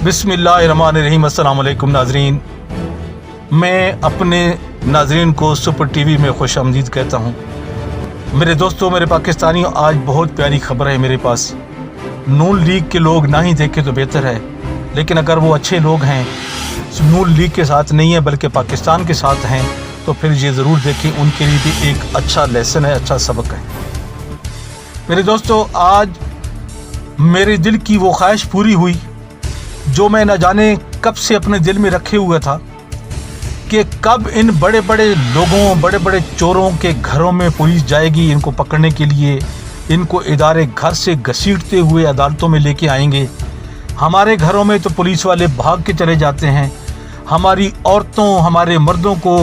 बिस्मिल्लाहिर्रहमानिर्रहीम। अस्सलाम वालेकुम नाजरीन, मैं अपने नाजरीन को सुपर टीवी में खुश आमदीद कहता हूँ। मेरे दोस्तों, मेरे पाकिस्तानियों, आज बहुत प्यारी खबर है मेरे पास। नून लीग के लोग ना ही देखें तो बेहतर है, लेकिन अगर वो अच्छे लोग हैं, नून लीग के साथ नहीं है बल्कि पाकिस्तान के साथ हैं, तो फिर ये ज़रूर देखें। उनके लिए भी एक अच्छा लेसन है, अच्छा सबक है। मेरे दोस्तों, आज मेरे दिल की वो ख्वाहिश पूरी हुई जो मैं न जाने कब से अपने दिल में रखे हुआ था कि कब इन बड़े बड़े लोगों, बड़े बड़े चोरों के घरों में पुलिस जाएगी इनको पकड़ने के लिए। इनको इदारे घर से घसीटते हुए अदालतों में लेके आएंगे। हमारे घरों में तो पुलिस वाले भाग के चले जाते हैं, हमारी औरतों, हमारे मर्दों को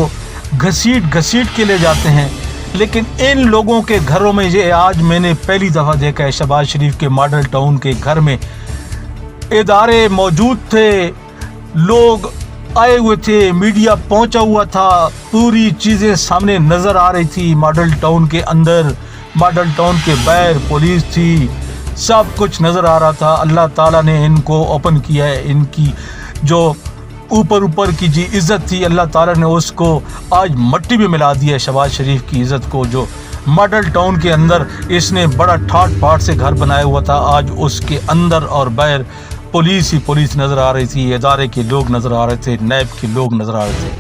घसीट के ले जाते हैं, लेकिन इन लोगों के घरों में ये आज मैंने पहली दफ़ा देखा है। शहबाज शरीफ के मॉडल टाउन के घर में इदारे मौजूद थे, लोग आए हुए थे, मीडिया पहुंचा हुआ था, पूरी चीज़ें सामने नज़र आ रही थी। मॉडल टाउन के अंदर, मॉडल टाउन के बाहर पुलिस थी, सब कुछ नज़र आ रहा था। अल्लाह ताला ने इनको ओपन किया है। इनकी जो ऊपर की जी इज़्ज़त थी, अल्लाह ताला ने उसको आज मट्टी में मिला दिया है। शहबाज शरीफ की इज़्ज़त को, जो मॉडल टाउन के अंदर इसने बड़ा ठाट बाट से घर बनाया हुआ था, आज उसके अंदर और बाहर पुलिस ही पुलिस नज़र आ रही थी, इदारे के लोग नज़र आ रहे थे, नैब के लोग नज़र आ रहे थे।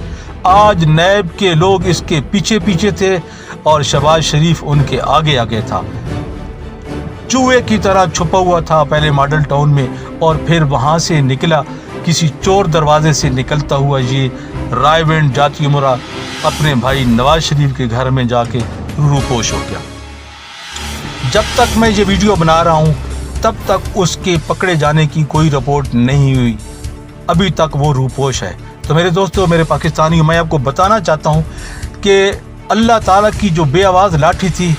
आज नैब के लोग इसके पीछे थे और शहबाज शरीफ उनके आगे था। चूहे की तरह छुपा हुआ था पहले मॉडल टाउन में, और फिर वहाँ से निकला, किसी चोर दरवाजे से निकलता हुआ ये रायविंड जाती उमरा अपने भाई नवाज शरीफ के घर में जाके रूपोश हो गया। जब तक मैं ये वीडियो बना रहा हूँ तब तक उसके पकड़े जाने की कोई रिपोर्ट नहीं हुई, अभी तक वो रूपोश है। तो मेरे दोस्तों, मेरे पाकिस्तानियों, मैं आपको बताना चाहता हूँ कि अल्लाह ताला की जो बेआवाज़ लाठी थी,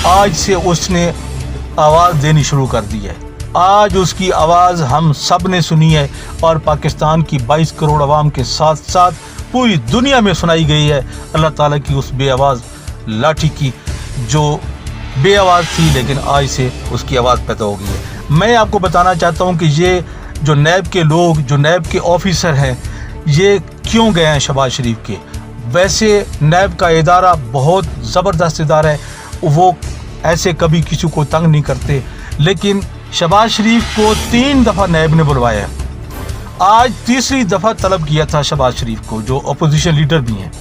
आज से उसने आवाज़ देनी शुरू कर दी है। आज उसकी आवाज़ हम सब ने सुनी है और पाकिस्तान की 22 करोड़ आवाम के साथ साथ पूरी दुनिया में सुनाई गई है अल्लाह ताला की उस बेआवाज़ लाठी की, जो बेआवाज़ थी लेकिन आज से उसकी आवाज़ पैदा हो गई है। मैं आपको बताना चाहता हूँ कि ये जो नैब के लोग, जो नैब के ऑफिसर हैं, ये क्यों गए हैं शहबाज शरीफ के। वैसे नैब का इदारा बहुत ज़बरदस्त इदारा है, वो ऐसे कभी किसी को तंग नहीं करते, लेकिन शहबाज शरीफ को 3 दफ़ा नैब ने बुलवाया। आज तीसरी दफ़ा तलब किया था शहबाज शरीफ को, जो अपोजिशन लीडर भी हैं।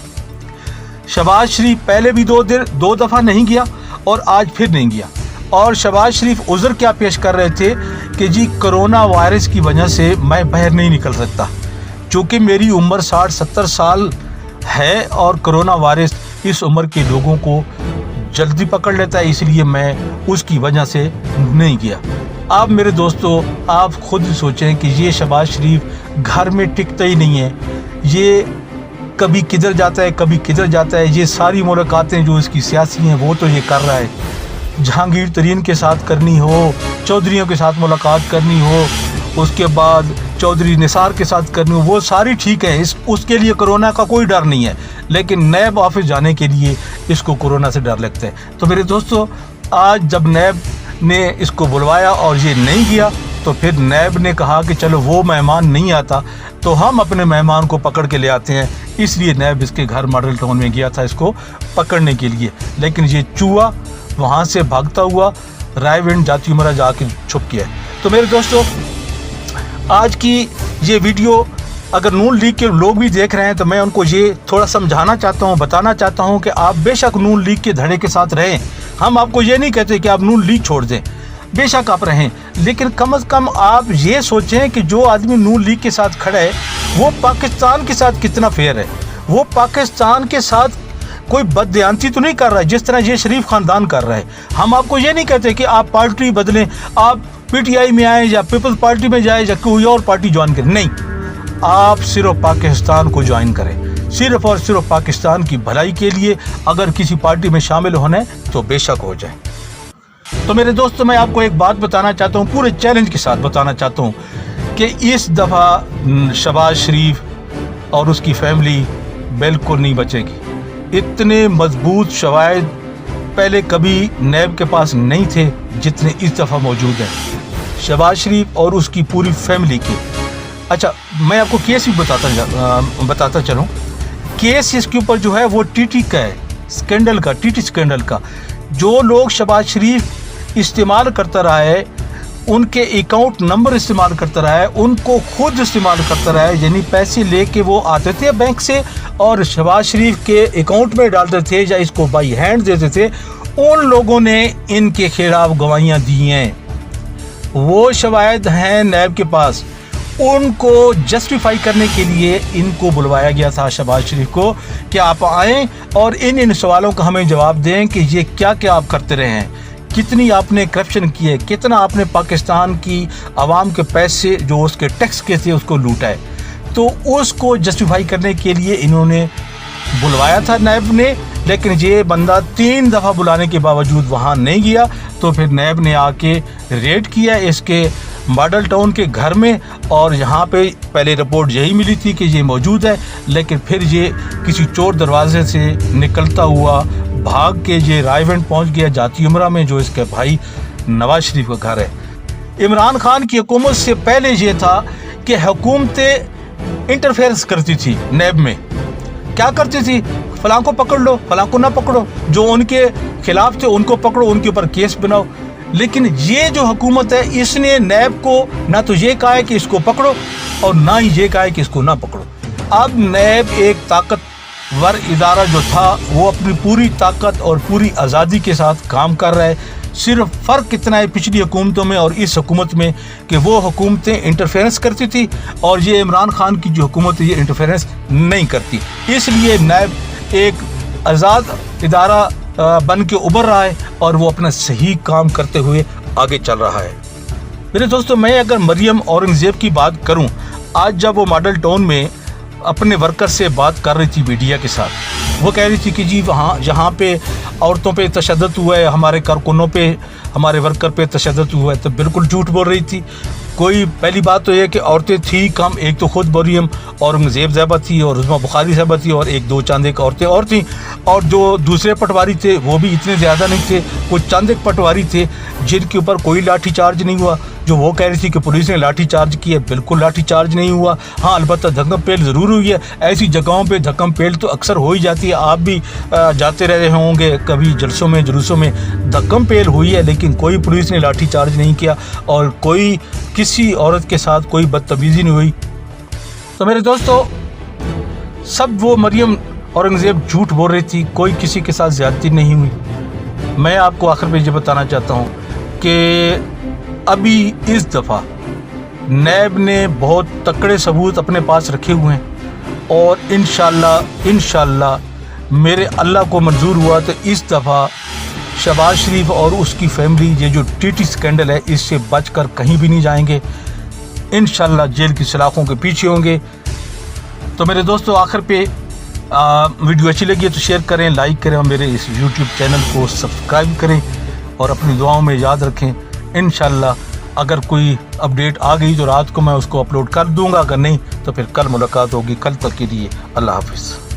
शहबाज शरीफ पहले भी दो दफ़ा नहीं गया और आज फिर नहीं गया। और शहबाज शरीफ उज़र क्या पेश कर रहे थे कि जी कोरोना वायरस की वजह से मैं बाहर नहीं निकल सकता, चूँकि मेरी उम्र 60-70 साल है और कोरोना वायरस इस उम्र के लोगों को जल्दी पकड़ लेता है, इसलिए मैं उसकी वजह से नहीं गया। अब मेरे दोस्तों, आप खुद सोचें कि ये शहबाज शरीफ घर में टिकता ही नहीं है, ये कभी किधर जाता है, कभी किधर जाता है। ये सारी मुलाकातें जो इसकी सियासी हैं वो तो ये कर रहा है, जहांगीर तरीन के साथ करनी हो, चौधरियों के साथ मुलाकात करनी हो, उसके बाद चौधरी निसार के साथ करनी हो, वो सारी ठीक है, उसके लिए कोरोना का कोई डर नहीं है, लेकिन नैब ऑफिस जाने के लिए इसको कोरोना से डर लगता है। तो मेरे दोस्तों, आज जब नैब ने इसको बुलवाया और ये नहीं गया, तो फिर नैब ने कहा कि चलो वो मेहमान नहीं आता तो हम अपने मेहमान को पकड़ के ले आते हैं, इसलिए नैब इसके घर मॉडल टाउन में गया था इसको पकड़ने के लिए। लेकिन ये चूहा वहाँ से भागता हुआ रायविंड जाती उमरा जाके छुप गया। तो मेरे दोस्तों, आज की ये वीडियो अगर नून लीग के लोग भी देख रहे हैं तो मैं उनको ये थोड़ा समझाना चाहता हूँ, बताना चाहता हूँ कि आप बेशक नून लीग के धड़े के साथ रहें। हम आपको ये नहीं कहते कि आप नून लीग छोड़ दें, बेशक आप रहें, लेकिन कम से कम आप ये सोचें कि जो आदमी नून लीग के साथ खड़ा है वो पाकिस्तान के साथ कितना फेयर है, वो पाकिस्तान के साथ कोई बददियांती तो नहीं कर रहा है जिस तरह ये शरीफ ख़ानदान कर रहा है। हम आपको ये नहीं कहते कि आप पार्टी बदलें, आप PTI में आएँ या पीपल्स पार्टी में जाएँ या कोई और पार्टी ज्वाइन करें, नहीं, आप सिर्फ पाकिस्तान को ज्वाइन करें, सिर्फ और सिर्फ पाकिस्तान की भलाई के लिए अगर किसी पार्टी में शामिल होना है तो बेशक हो जाए। तो मेरे दोस्तों, मैं आपको एक बात बताना चाहता हूँ, पूरे चैलेंज के साथ बताना चाहता हूँ कि इस दफ़ा शहबाज शरीफ और उसकी फैमिली बिल्कुल नहीं बचेगी। इतने मजबूत शवाहिद पहले कभी नैब के पास नहीं थे जितने इस दफ़ा मौजूद हैं। शहबाज शरीफ और उसकी पूरी फैमिली के अच्छा, मैं आपको केस भी बताता चलूँ। केस इसके ऊपर जो है वो टीटी का है, स्कैंडल का, टीटी स्कैंडल का। जो लोग शहबाज शरीफ इस्तेमाल करता रहा है, उनके अकाउंट नंबर इस्तेमाल करता रहा है, उनको खुद इस्तेमाल करता रहा है, यानी पैसे लेके वो आते थे बैंक से और शहबाज शरीफ के अकाउंट में डालते थे या इसको बाई हैंड देते थे, उन लोगों ने इनके खिलाफ गवाहियाँ दी हैं। वो शवाहिद हैं नैब के पास, उनको जस्टिफाई करने के लिए इनको बुलवाया गया था शहबाज शरीफ को कि आप आएँ और इन सवालों का हमें जवाब दें कि ये क्या क्या आप करते रहे हैं, कितनी आपने करप्शन की है, कितना आपने पाकिस्तान की आवाम के पैसे जो उसके टैक्स के थे उसको लूटा है। तो उसको जस्टिफाई करने के लिए इन्होंने बुलवाया था नैब ने, लेकिन ये बंदा 3 दफ़ा बुलाने के बावजूद वहाँ नहीं गया। तो फिर नैब ने आके रेड किया इसके मॉडल टाउन के घर में, और यहाँ पे पहले रिपोर्ट यही मिली थी कि ये मौजूद है, लेकिन फिर ये किसी चोर दरवाजे से निकलता हुआ भाग के ये रायगंज पहुँच गया, जाती उमरा में, जो इसके भाई नवाज शरीफ का घर है। इमरान खान की हुकूमत से पहले ये था कि हुकूमतें इंटरफेरेंस करती थी नैब में। क्या करती थी? फलां को पकड़ लो, फलां को ना पकड़ो, जो उनके खिलाफ थे उनको पकड़ो, उनके ऊपर केस बनाओ। लेकिन ये जो हुकूमत है, इसने नैब को ना तो ये कहा है कि इसको पकड़ो और ना ही ये कहा है कि इसको ना पकड़ो। अब नैब एक ताकतवर इदारा जो था वो अपनी पूरी ताकत और पूरी आज़ादी के साथ काम कर रहा है। सिर्फ फ़र्क इतना है पिछली हुकूमतों में और इस हुकूमत में कि वो हुकूमतें इंटरफेरेंस करती थी और ये इमरान खान की जो हुकूमत है ये इंटरफेरेंस नहीं करती। इसलिए नैब एक आज़ाद इदारा बन के उभर रहा है और वो अपना सही काम करते हुए आगे चल रहा है। मेरे दोस्तों, मैं अगर मरियम औरंगज़ेब की बात करूं, आज जब वो मॉडल टाउन में अपने वर्कर से बात कर रही थी मीडिया के साथ, वो कह रही थी कि जी वहाँ जहाँ पे औरतों पे तशद्दुद हुआ है, हमारे कारकुनों पे, हमारे वर्कर पे तशद्दुद हुआ है, तो बिल्कुल झूठ बोल रही थी। कोई पहली बात तो ये कि औरतें थी कम, एक तो खुद मरियम औरंगज़ेब साहबा थी और उस्मा बुखारी साहबा थी और एक दो चंद एक औरतें और थी, और जो दूसरे पटवारी थे वो भी इतने ज़्यादा नहीं थे। कुछ चंद एक पटवारी थे जिनके ऊपर कोई लाठी चार्ज नहीं हुआ। जो वो कह रही थी कि पुलिस ने लाठी चार्ज किया, बिल्कुल लाठी चार्ज नहीं हुआ। हाँ, अलबत्ता धक्कम पेल ज़रूर हुई है। ऐसी जगहों पे धक्कम पेल तो अक्सर हो ही जाती है, आप भी जाते रहे होंगे कभी जलसों में जुलूसों में, धक्कम पेल हुई है, लेकिन कोई पुलिस ने लाठी चार्ज नहीं किया और कोई किसी औरत के साथ कोई बदतमीज़ी नहीं हुई। तो मेरे दोस्तों, सब वो मरियम औरंगज़ेब झूठ बोल रही थी, कोई किसी के साथ ज़्यादती नहीं हुई। मैं आपको आखिर में ये बताना चाहता हूँ कि अभी इस दफ़ा नैब ने बहुत तकड़े सबूत अपने पास रखे हुए हैं और इंशाल्लाह मेरे अल्लाह को मंजूर हुआ तो इस दफ़ा शहबाज शरीफ और उसकी फैमिली ये जो टीटी स्कैंडल है इससे बचकर कहीं भी नहीं जाएंगे। इंशाल्लाह जेल की सलाखों के पीछे होंगे। तो मेरे दोस्तों, आखिर पे वीडियो अच्छी लगी है तो शेयर करें, लाइक करें और मेरे इस यूट्यूब चैनल को सब्सक्राइब करें और अपनी दुआओं में याद रखें। इंशाल्लाह अगर कोई अपडेट आ गई तो रात को मैं उसको अपलोड कर दूंगा, अगर नहीं तो फिर कल मुलाकात होगी। कल तक के लिए अल्लाह हाफिज़।